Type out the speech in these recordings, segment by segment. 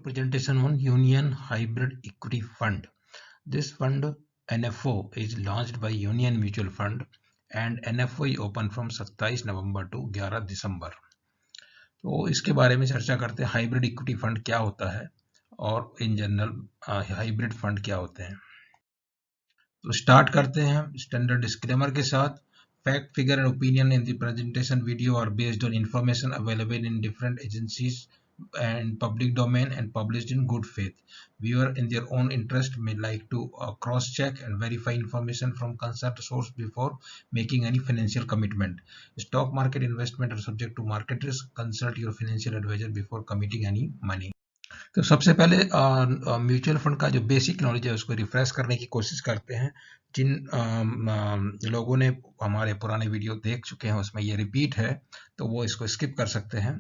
presentation on Union Hybrid Equity Fund. This fund NFO is launched by Union Mutual Fund and NFO is open from 27 November to 11 दिसंबर। तो इसके बारे में चर्चा करते हैं। Hybrid equity fund क्या होता है और इन जनरल हाइब्रिड फंड क्या होते हैं। तो स्टार्ट करते हैं स्टैंडर्ड डिस्क्लेमर के साथ। Fact, figure and opinion in the presentation video are based on information available in different agencies and public domain and published in good faith. Viewer in their own interest may like to cross-check and verify information from concerned source before making any financial commitment. Stock market investment are subject to market risk. Consult your financial advisor before committing any money. तो सबसे पहले mutual fund का जो basic knowledge है उसको refresh करने की कोशिश करते हैं। जिन लोगों ने हमारे पुराने वीडियो देख चुके हैं उसमें ये रिपीट है तो वो इसको स्किप कर सकते हैं,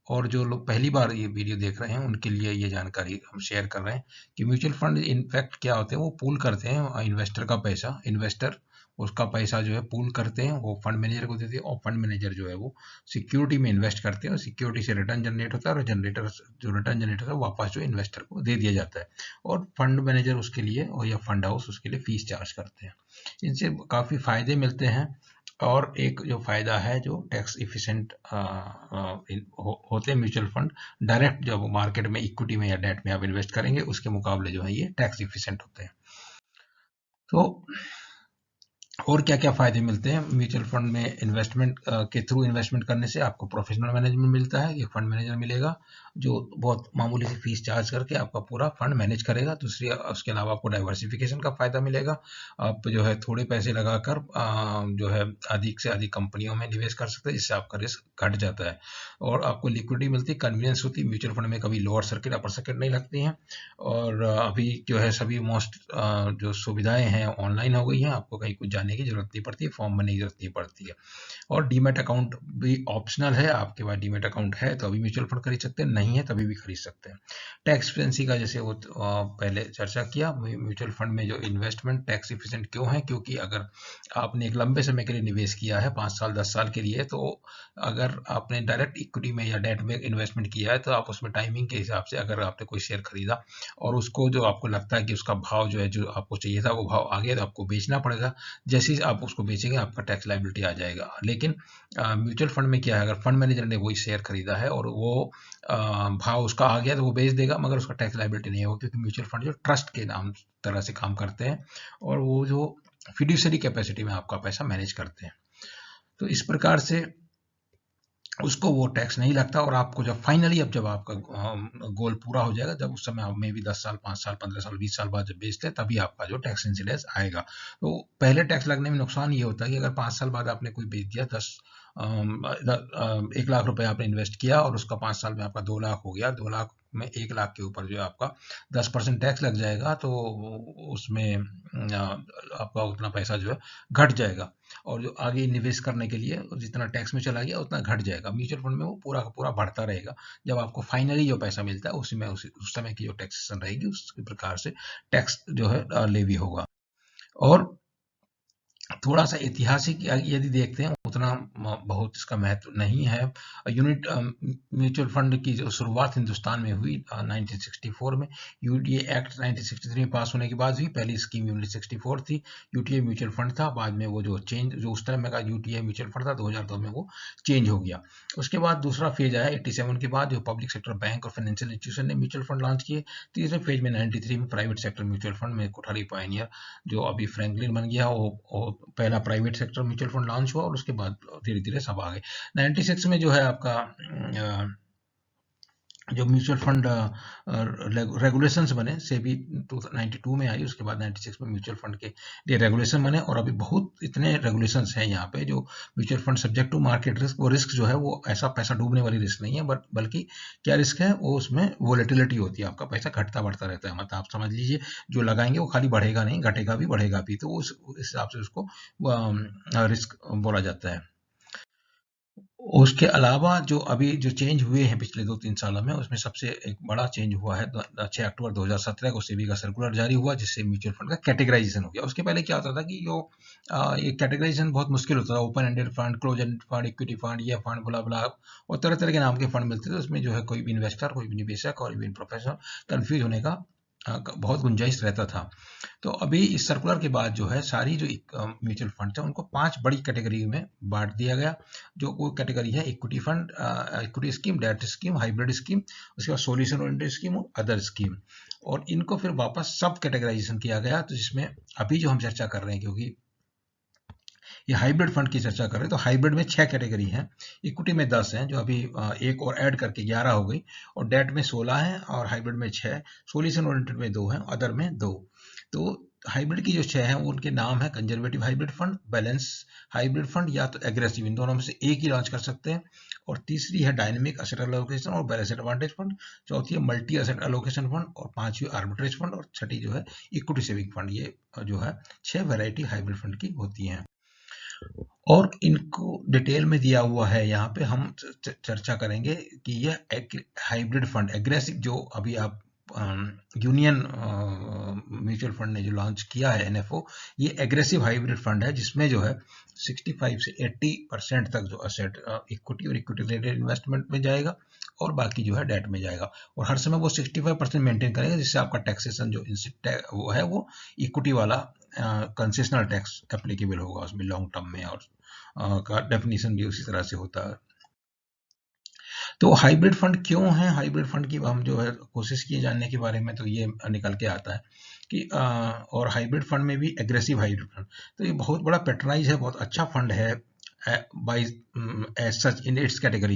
और जो लोग पहली बार ये वीडियो देख रहे हैं उनके लिए ये जानकारी हम शेयर कर रहे हैं कि म्यूचुअल फंड इनफैक्ट क्या होते हैं। वो पूल करते हैं इन्वेस्टर का पैसा, इन्वेस्टर उसका पैसा जो है पूल करते हैं, वो फंड मैनेजर को देते हैं और फंड मैनेजर जो है वो सिक्योरिटी में इन्वेस्ट करते हैं और सिक्योरिटी से रिटर्न जनरेट होता है और जनरेटर जो रिटर्न जनरेट होता है वापस जो इन्वेस्टर को दे दिया जाता है और फंड मैनेजर उसके लिए और या फंड हाउस उसके लिए फीस चार्ज करते हैं। इनसे काफ़ी फायदे मिलते हैं और एक जो फायदा है जो टैक्स इफिशिएंट होते हैं म्यूचुअल फंड। डायरेक्ट जब मार्केट में इक्विटी में या डेट में आप इन्वेस्ट करेंगे उसके मुकाबले जो है ये टैक्स इफिशिएंट होते हैं। तो और क्या क्या फायदे मिलते हैं म्यूचुअल फंड में इन्वेस्टमेंट के थ्रू इन्वेस्टमेंट करने से। आपको प्रोफेशनल मैनेजमेंट मिलता है, एक फंड मैनेजर मिलेगा जो बहुत मामूली सी फीस चार्ज करके आपका पूरा फंड मैनेज करेगा। दूसरी उसके अलावा आपको डाइवर्सिफिकेशन का फायदा मिलेगा। आप जो है थोड़े पैसे लगाकर जो है अधिक से अधिक कंपनियों में निवेश कर सकते हैं जिससे आपका रिस्क घट जाता है और आपको लिक्विडिटी मिलती है, कन्वीनियंस होती है। म्यूचुअल फंड में कभी लोअर सर्किट अपर सर्किट नहीं लगती हैं और अभी जो है सभी मोस्ट जो सुविधाएं हैं ऑनलाइन हो गई हैं, आपको कहीं कुछ जाने की जरूरत नहीं पड़ती है, फॉर्म भरने की जरूरत नहीं पड़ती है। और डीमैट अकाउंट भी ऑप्शनल है, आपके पास डीमैट अकाउंट है तो अभी म्यूचुअल फंड खरीद सकते हैं, नहीं है तभी भी खरीद सकते हैं। टैक्स एफिशिएंसी का जैसे वो पहले चर्चा किया, म्यूचुअल फंड में जो इन्वेस्टमेंट टैक्स एफिशिएंट क्यों है, क्योंकि अगर आपने एक लंबे समय के लिए निवेश किया है 5 साल 10 साल के लिए, तो अगर आपने डायरेक्ट इक्विटी में या डेट में इन्वेस्टमेंट किया है तो आप उसमें टाइमिंग के हिसाब से अगर आपने कोई शेयर खरीदा और उसको जो आपको लगता है कि उसका भाव जो है जो आपको चाहिए था वो भाव आ गया तो आपको बेचना पड़ेगा। जैसे ही आप उसको बेचेंगे आपका टैक्स लायबिलिटी आ जाएगा। लेकिन म्यूचुअल फंड में क्या है, अगर फंड मैनेजर ने वही शेयर खरीदा है और वो भाव उसका आ गया तो वो बेच देगा मगर उसका टैक्स लायबिलिटी नहीं होगा, क्योंकि म्यूचुअल फंड जो ट्रस्ट के नाम तरह से काम करते हैं और वो जो फिड्यूशियरी कैपेसिटी में आपका पैसा मैनेज करते हैं। तो इस प्रकार से उसको वो टैक्स नहीं लगता और आपको जब फाइनली अब जब आपका गोल पूरा हो जाएगा, जब उस समय आप में भी 10 साल 5 साल 15 साल 20 साल बाद जब बेचते हैं तभी आपका जो टैक्स इंसिडेंस आएगा। तो पहले टैक्स लगने में नुकसान ये होता है कि अगर 5 साल बाद आपने कोई बेच दिया 1 लाख रुपए आपने इन्वेस्ट किया और उसका 5 साल में आपका 2 लाख हो गया, 2 लाख में 1 लाख के ऊपर जो है आपका 10% टैक्स लग जाएगा, तो उसमें आपका उतना पैसा जो है घट जाएगा और जो आगे निवेश करने के लिए जितना टैक्स में चला गया उतना घट जाएगा। म्यूचुअल फंड में वो पूरा का पूरा बढ़ता रहेगा। जब आपको फाइनली जो पैसा मिलता है उसी में उस समय की जो टैक्सेशन रहेगी उस प्रकार से टैक्स जो है लेवी होगा। और थोड़ा सा ऐतिहासिक यदि देखते हैं उतना बहुत इसका महत्व नहीं है। यूनिट म्यूचुअल फंड की जो शुरुआत हिंदुस्तान में हुई 1964 में। यूटीए एक्ट 1963 में पास होने के बाद हुई। पहली स्कीम 1964 थी, यूटीए म्यूचुअल फंड था। बाद में वो जो चेंज जो उस तरह का यूटीए म्यूचुअल फंड था 2002 में वो चेंज हो गया। उसके बाद दूसरा फेज आया 87 के बाद, जो पब्लिक सेक्टर बैंक और फाइनेंशियल इंस्टीट्यूशन ने म्यूचुअल फंड लॉन्च किए। तीसरे फेज में 93 में प्राइवेट सेक्टर म्यूचुअल फंड में कोठारी पायनियर जो अभी फ्रैंकलिन बन गया वो पहला private sector mutual fund launch हुआ और उसके बाद धीरे धीरे सब आ गए। 96 में जो है आपका जो म्यूचुअल फंड रेगुलेशंस बने, सेबी 92 में आई, उसके बाद 96 में म्यूचुअल फंड के लिए रेगुलेशन बने और अभी बहुत इतने रेगुलेशंस हैं यहाँ पे। जो mutual fund subject to market risk, वो रिस्क जो है वो ऐसा पैसा डूबने वाली रिस्क नहीं है, बल्कि क्या रिस्क है, वो उसमें वोलेटिलिटी होती है, आपका पैसा घटता बढ़ता रहता है। मतलब आप समझ लीजिए जो लगाएंगे वो खाली बढ़ेगा नहीं, घटेगा भी बढ़ेगा भी, तो उस हिसाब से उसको रिस्क बोला जाता है। उसके अलावा जो अभी जो चेंज हुए हैं पिछले 2-3 सालों में, उसमें सबसे एक बड़ा चेंज हुआ है 6 अक्टूबर 2017 को सेबी का सर्कुलर जारी हुआ, जिससे म्यूचुअल फंड का कैटेगराइजेशन हो गया। उसके पहले क्या होता था कि जो ये कैटेगराइजेशन बहुत मुश्किल होता था, open ended fund, close ended fund, equity fund, ये फंड, बुला-बुला और तरह-तरह के नाम के फंड मिलते थे। उसमें जो है कोई भी इन्वेस्टर, कोई भी निवेशक, कोई भी प्रोफेशनल कन्फ्यूज़ होने का बहुत गुंजाइश रहता था। तो अभी इस सर्कुलर के बाद जो है सारी जो म्यूचुअल फंड थे उनको 5 बड़ी कैटेगरी में बांट दिया गया। जो वो कैटेगरी है equity fund, equity scheme, debt scheme, hybrid scheme, उसके बाद सॉल्यूशन ओरिएंटेड स्कीम और अदर स्कीम। और इनको फिर वापस सब कैटेगराइजेशन किया गया, तो जिसमें अभी जो हम चर्चा कर रहे हैं, क्योंकि ये हाइब्रिड फंड की चर्चा कर रहे हैं, तो हाइब्रिड में 6 कैटेगरी हैं, इक्विटी में 10 हैं, जो अभी एक और ऐड करके 11 हो गई, और डेट में 16 है और हाइब्रिड में 6, सोल्यूशन ओरिएंटेड में 2 है, अदर में 2। तो हाइब्रिड की जो 6 हैं उनके नाम है conservative hybrid fund, balance hybrid fund या तो एग्रेसिव, इन दोनों में से एक ही लॉन्च कर सकते हैं। और तीसरी है डायनेमिक एसेट एलोकेशन और बैलेंस एडवांटेज फंड, चौथी है मल्टी एसेट एलोकेशन फंड, और पांचवी आर्बिट्रेज फंड, और छठी जो है इक्विटी सेविंग फंड। ये जो है 6 वैरायटी हाइब्रिड फंड की होती हैं और इनको डिटेल में दिया हुआ है। यहाँ पे हम चर्चा करेंगे कि यह हाइब्रिड फंड एग्रेसिव, जो अभी आप यूनियन म्यूचुअल फंड ने जो लॉन्च किया है एनएफओ, ये एग्रेसिव हाइब्रिड फंड है, जिसमें जो है 65 से 80% तक जो असेट इक्विटी और इक्विटी रिलेटेड इन्वेस्टमेंट में जाएगा और बाकी जो है डेट में जाएगा। और हर समय वो 65% मेंटेन करेगा, जिससे आपका टैक्सेशन जो वो है वो इक्विटी वाला कंसेशनल टैक्स एप्लीकेबल होगा उसमें लॉन्ग टर्म में, और का डेफिनेशन भी उसी तरह से होता है। तो हाइब्रिड फंड क्यों है? हाइब्रिड फंड की हम जो है कोशिश की जानने के बारे में, तो ये निकल के आता है कि और हाइब्रिड फंड में भी एग्रेसिव हाइब्रिड फंड, तो ये बहुत बड़ा पैटर्नाइज है, बहुत अच्छा फंड है by as such in its category,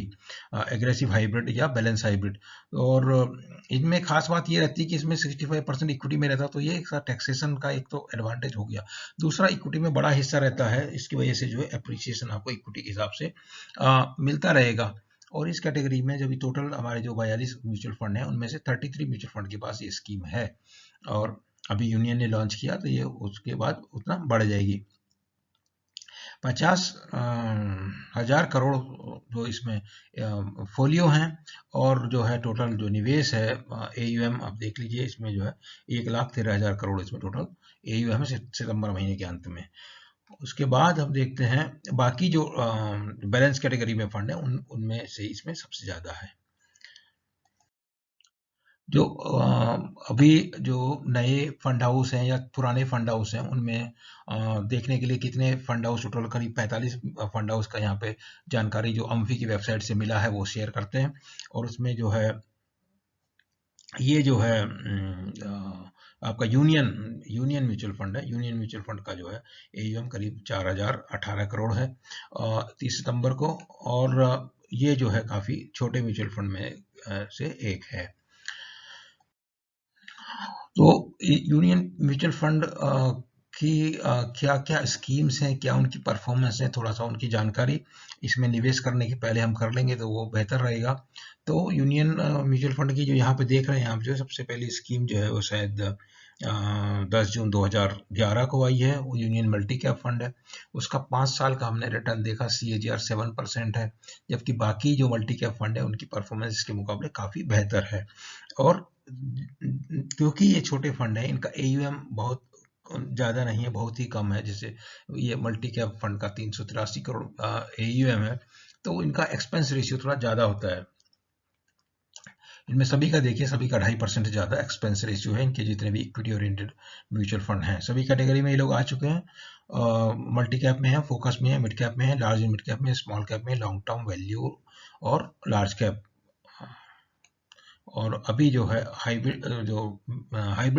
aggressive hybrid या बैलेंस हाइब्रिड। और इनमें खास बात ये रहती है कि इसमें 65% इक्विटी में रहता है, तो ये एक टैक्सेशन का एक तो एडवांटेज हो गया। दूसरा, इक्विटी में बड़ा हिस्सा रहता है, इसकी वजह से जो है एप्रिसिएशन आपको इक्विटी के हिसाब से मिलता रहेगा। और इस कैटेगरी में जब टोटल हमारे जो 42 म्यूचुअल फंड हैं, उनमें से 33 म्यूचुअल फंड के पास ये स्कीम है, और अभी यूनियन ने लॉन्च किया तो ये उसके बाद उतना बढ़ जाएगी। 50,000 करोड़ जो इसमें फोलियो हैं, और जो है टोटल जो निवेश है एयूएम आप देख लीजिए, इसमें जो है 1,13,000 करोड़ इसमें टोटल एयूएम है सितंबर महीने के अंत में। उसके बाद हम देखते हैं बाकी जो बैलेंस कैटेगरी में फंड है उनमें से इसमें सबसे ज़्यादा है। जो अभी जो नए फंड हाउस हैं या पुराने फंड हाउस हैं, उनमें देखने के लिए कितने फंड हाउस, टोटल करीब 45 फंड हाउस का यहाँ पे जानकारी जो अम्फी की वेबसाइट से मिला है वो शेयर करते हैं। और उसमें जो है ये जो है आपका यूनियन म्यूचुअल फंड है, यूनियन म्यूचुअल फंड का जो है एयूएम करीब 4,018 करोड़ है 30 सितंबर को, और ये जो है काफ़ी छोटे म्यूचुअल फंड में से एक है। तो यूनियन म्यूचुअल फंड की क्या क्या स्कीम्स हैं, क्या उनकी परफॉर्मेंस है, थोड़ा सा उनकी जानकारी इसमें निवेश करने के पहले हम कर लेंगे तो वो बेहतर रहेगा। तो यूनियन म्यूचुअल फंड की जो यहाँ पे देख रहे हैं आप, जो सबसे पहली स्कीम जो है वो शायद 10 जून 2011 को आई है, वो यूनियन मल्टी कैप फंड है। उसका 5 साल का हमने रिटर्न देखा, CAGR 7% है, जबकि बाकी जो मल्टी कैप फंड है उनकी परफॉर्मेंस इसके मुकाबले काफ़ी बेहतर है। और क्योंकि ये छोटे फंड है, इनका एयूएम बहुत ज़्यादा नहीं है, बहुत ही कम है। जैसे ये मल्टी कैप फंड का 383 करोड़ एयूएम है, तो इनका एक्सपेंस रेशियो थोड़ा ज़्यादा होता है। इनमें सभी का देखिए, सभी का 2.5% ज़्यादा एक्सपेंस रेशियो है, इनके जितने भी इक्विटी ओरिएंटेड म्यूचुअल फंड हैं। सभी कैटेगरी में ये लोग आ चुके हैं, मल्टी कैप में है, फोकस में है, मिड कैप में है, लार्ज मिड कैप में, स्मॉल कैप में, लॉन्ग टर्म वैल्यू और लार्ज कैप। और अभी जो है हाइब्रिड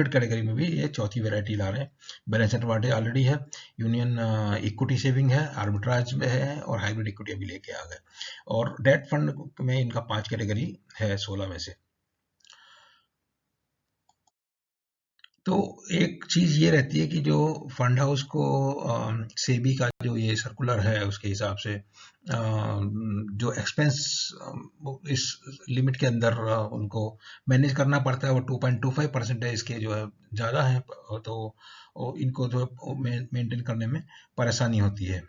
कैटेगरी में भी ये चौथी वैरायटी ला रहे हैं। बैलेंस एडवांटेज ऑलरेडी है, यूनियन इक्विटी सेविंग है, आर्बिट्राज में है, और हाइब्रिड इक्विटी अभी लेके आ गए। और डेट फंड में इनका 5 कैटेगरी है 16 में से। तो एक चीज ये रहती है कि जो फंड हाउस को सेबी का जो ये सर्कुलर है उसके हिसाब से जो एक्सपेंस इस लिमिट के अंदर उनको मैनेज करना पड़ता है, वो 2.25% है, इसके जो है ज़्यादा है, तो इनको जो मेंटेन करने में परेशानी होती है।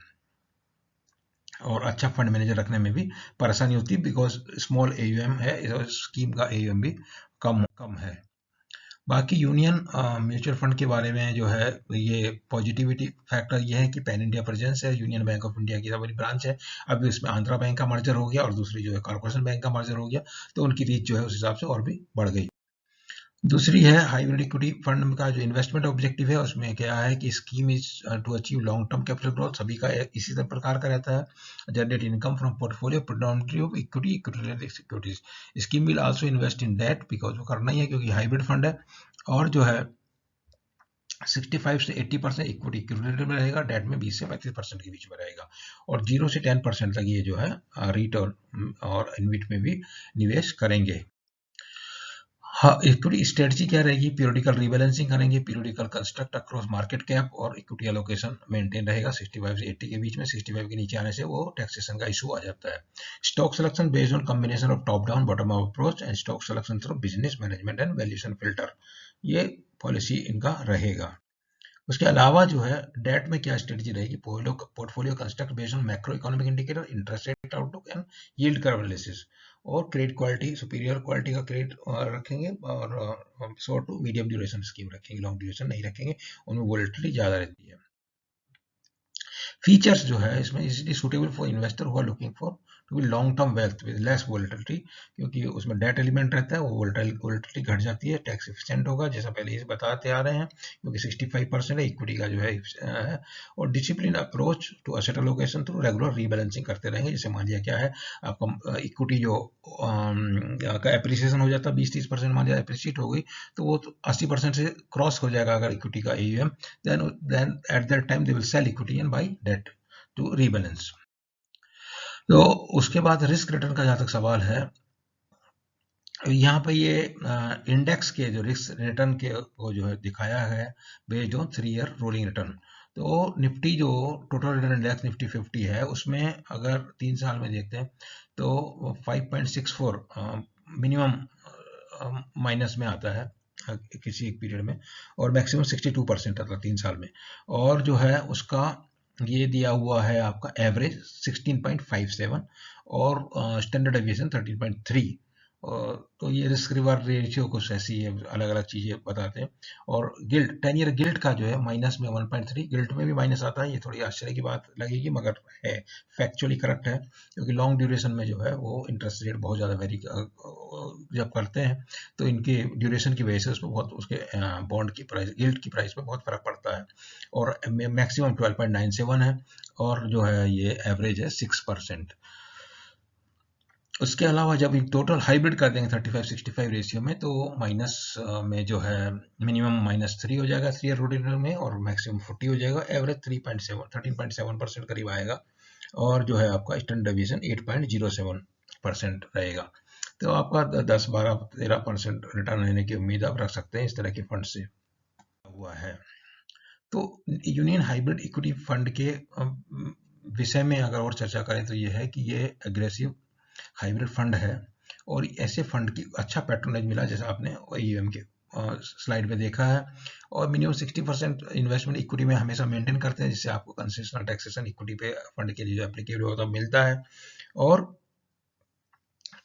और अच्छा फंड मैनेजर रखने में भी परेशानी होती है, बिकॉज स्मॉल एयूएम है, स्कीम का एयूएम भी कम कम है। बाकी यूनियन म्यूचुअल फंड के बारे में जो है, ये पॉजिटिविटी फैक्टर ये है कि पैन इंडिया प्रेजेंस है, यूनियन बैंक ऑफ इंडिया की बड़ी ब्रांच है। अभी उसमें आंध्रा बैंक का मर्जर हो गया और दूसरी जो है कॉर्पोरेशन बैंक का मर्जर हो गया, तो उनकी रीच जो है उस हिसाब से और भी बढ़ गई। दूसरी है हाइब्रिड इक्विटी फंड का जो इन्वेस्टमेंट ऑब्जेक्टिव है, उसमें क्या है कि scheme is to achieve long term capital growth, सभी का इसी प्रकार का रहता है। Generate income from portfolio predominantly of equity related securities. Scheme will also invest in debt, because वो करना ही है क्योंकि हाइब्रिड फंड है। और जो है 65 से 80% इक्विटी रिलेटेड में रहेगा, डेट में 20 से 35% के बीच में रहेगा, और 0 से 10% तक ये जो है रिटर्न और इन्विट में भी निवेश करेंगे। हाँ, इक्विटी स्ट्रेटजी क्या रहेगी? पीरियोडिकल रीबैलेंसिंग करेंगे, periodical construct across market cap, और इक्विटी एलोकेशन मेंटेन रहेगा 65 से 80 के बीच में। 65 के नीचे आने से वो टैक्सेशन का इशू आ जाता है। Stock selection based on combination of top down bottom up approach and stock selection through business management and valuation filter, ये पॉलिसी इनका रहेगा। उसके अलावा जो है डेट में क्या स्ट्रेटजी रहेगी? Portfolio construct based on macro economic indicator, interest rate outlook and yield curve analysis, और क्रेडिट क्वालिटी सुपीरियर क्वालिटी का क्रेडिट रखेंगे, और short to medium duration scheme रखेंगे, लॉन्ग ड्यूरेशन नहीं रखेंगे, उनमें वोलेटिलिटी ज़्यादा रहती है। फीचर्स जो है इसमें easily suitable for investor who are looking for to be long term wealth with less volatility, क्योंकि उसमें डेट एलिमेंट रहता है, वो वोलेटिलिटी घट जाती है, टैक्स एफिशिएंट होगा, जैसा पहले ये बताते आ रहे हैं, क्योंकि 65% है इक्विटी का जो है। और discipline approach to asset allocation through regular rebalancing करते रहेंगे। जैसे मान लिया क्या है, आपका इक्विटी जो का एप्रिसिएशन हो जाता है 20-30%, मान लिया एप्रिशिएट हो गई, तो वो 80% से क्रॉस हो जाएगा अगर इक्विटी का AUM, then at that time they will sell equity and buy debt to rebalance। तो उसके बाद रिस्क रिटर्न का जहाँ तक सवाल है, यहाँ पे ये इंडेक्स के जो रिस्क रिटर्न के को जो है दिखाया है based on 3 year rolling return. तो निफ्टी जो टोटल रिटर्न इंडेक्स निफ्टी 50 है, उसमें अगर 3 साल में देखते हैं तो 5.64 मिनिमम माइनस में आता है किसी एक पीरियड में, और मैक्सिमम 62% आता है 3 साल में। और जो है उसका ये दिया हुआ है आपका एवरेज 16.57, और स्टैंडर्ड डेविएशन 13.3। तो ये रिस्क रिवार्ड रेशियो कुछ ऐसी है, अलग अलग चीजें बताते हैं। और गिल्ट 10 ईयर गिल्ट का जो है माइनस में 1.3, गिल्ट में भी माइनस आता है, ये थोड़ी आश्चर्य की बात लगेगी मगर है, फैक्चुअली करेक्ट है, क्योंकि लॉन्ग ड्यूरेशन में जो है वो इंटरेस्ट रेट बहुत ज़्यादा वेरी जब करते हैं तो इनके ड्यूरेशन की वजह से उसमें बहुत उसके बॉन्ड की प्राइस गिल्ट की प्राइस में बहुत फर्क पड़ता है। और मैक्सिमम 12.97 है, और जो है ये एवरेज है 6%। उसके अलावा जब टोटल हाइब्रिड कर देंगे 35-65 रेशियो में, तो माइनस में जो है मिनिमम -3 हो जाएगा 3 ईयर रोटेटर में, और मैक्सिमम 40 हो जाएगा, एवरेज 13.7% करीब आएगा, और जो है आपका स्टैंडर्ड डेविएशन 8.07% रहेगा। तो आपका 10-12-13% रिटर्न लेने की उम्मीद आप रख सकते हैं इस तरह के फंड से हुआ है। तो यूनियन हाइब्रिड इक्विटी फंड के विषय में अगर और चर्चा करें तो ये है कि ये एग्रेसिव हाइब्रिड फंड है, और ऐसे फंड की अच्छा पैट्रोनेज मिला जैसा आपने ईयूएम के स्लाइड में देखा है, और मिनिमम 60% इन्वेस्टमेंट इक्विटी में हमेशा मेंटेन करते हैं, जिससे आपको कंसेशनल टैक्सेशन इक्विटी पे फंड के लिए जो एप्लीकेबल होता है मिलता है। और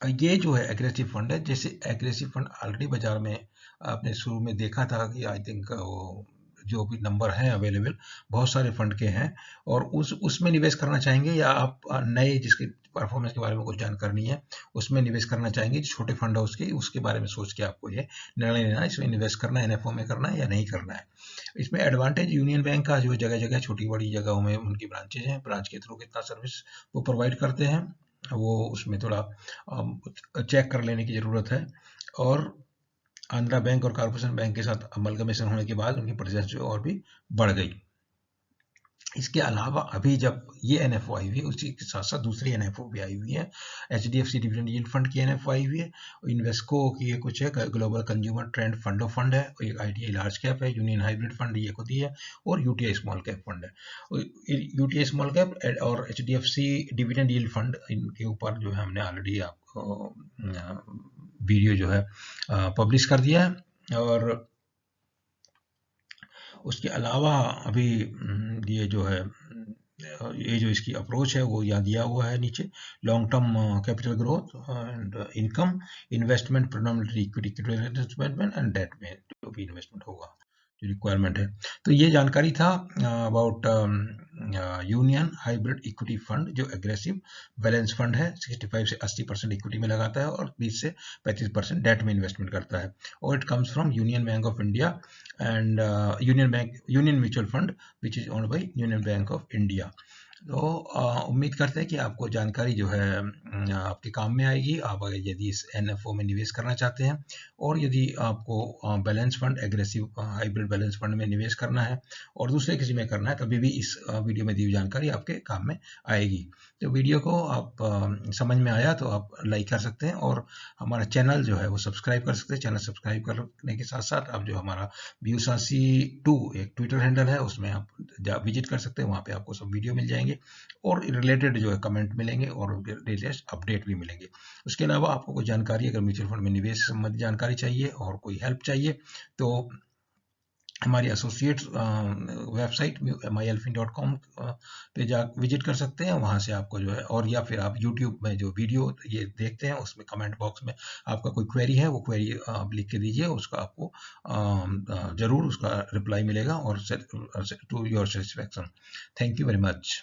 ये जो है एग्रेसिव फंड है, जैसे एग्रेसिव फंड ऑलरेडी बाजार में आपने शुरू में देखा था कि आई थिंक वो जो भी नंबर हैं अवेलेबल बहुत सारे फंड के हैं, और उसमें निवेश करना चाहेंगे, या आप नए जिसके परफॉर्मेंस के बारे में कुछ जानकारी है उसमें निवेश करना चाहेंगे, छोटे फंड है उसके बारे में सोच के आपको ये निर्णय लेना है, इसमें इन्वेस्ट करना है, एनएफओ में करना है या नहीं करना है। इसमें एडवांटेज यूनियन बैंक का जो जगह जगह छोटी बड़ी जगहों में उनकी ब्रांचेज हैं, ब्रांच के थ्रू कितना सर्विस वो प्रोवाइड करते हैं, वो उसमें थोड़ा चेक कर लेने की ज़रूरत है। और आंध्रा बैंक और कॉर्पोरेशन बैंक के साथ अमलगमेशन होने के बाद उनकी प्रेजेंस जो और भी बढ़ गई। इसके अलावा अभी जब ये एनएफओ आई हुई है, उसी के साथ साथ दूसरी एनएफओ भी आई हुई है, एचडीएफसी डिविडेंड यील्ड फंड की एनएफओ आई हुई है, इन्वेस्को की ये कुछ है, global consumer trend fund of fund है, एक आईटीआई लार्ज कैप है, यूनियन हाइब्रिड फंड ये खुद ही है, और यूटीआई स्मॉल कैप फंड है। यूटीआई स्मॉल कैप और एचडीएफसी डिविडेंड यील्ड फंड, इनके ऊपर जो है हमने ऑलरेडी आपको वीडियो जो है पब्लिश कर दिया है। और उसके अलावा अभी ये जो है ये जो इसकी अप्रोच है वो यहाँ दिया हुआ है नीचे। Long term capital growth and income, investment predominantly equity investment and debt में जो भी इन्वेस्टमेंट होगा जो रिक्वायरमेंट है। तो ये जानकारी था about union hybrid equity fund, जो एग्रेसिव बैलेंस फंड है, 65 से 80% इक्विटी में लगाता है और 20 से 35% डेट में इन्वेस्टमेंट करता है। और it comes from union bank of India and union mutual fund which is owned by union bank of India. तो उम्मीद करते हैं कि आपको जानकारी जो है आपके काम में आएगी। आप अगर यदि इस एनएफओ में निवेश करना चाहते हैं और यदि आपको balance fund, aggressive hybrid balance fund में निवेश करना है और दूसरे किसी में करना है, तभी भी इस वीडियो में दी हुई जानकारी आपके काम में आएगी। तो वीडियो को आप समझ में आया तो आप लाइक कर सकते हैं और हमारा चैनल जो है वो सब्सक्राइब कर सकते हैं। चैनल सब्सक्राइब करने के साथ साथ आप जो हमारा BUSASI2 एक ट्विटर हैंडल है, उसमें आप विजिट कर सकते हैं। वहाँ पे आपको सब वीडियो मिल जाएंगे और रिलेटेड जो है कमेंट मिलेंगे और लेटेस्ट अपडेट भी मिलेंगे। उसके अलावा आपको कोई जानकारी, अगर म्यूचुअल फंड में निवेश से संबंधित जानकारी चाहिए और कोई हेल्प चाहिए तो हमारी एसोसिएट वेबसाइट myalfin.com पे जा विजिट कर सकते हैं। वहाँ से आपको जो है, और या फिर आप यूट्यूब में जो वीडियो ये देखते हैं उसमें कमेंट बॉक्स में आपका कोई क्वेरी है, वो क्वेरी आप लिख के दीजिए, उसका आपको ज़रूर उसका रिप्लाई मिलेगा और to your satisfaction. Thank you very much.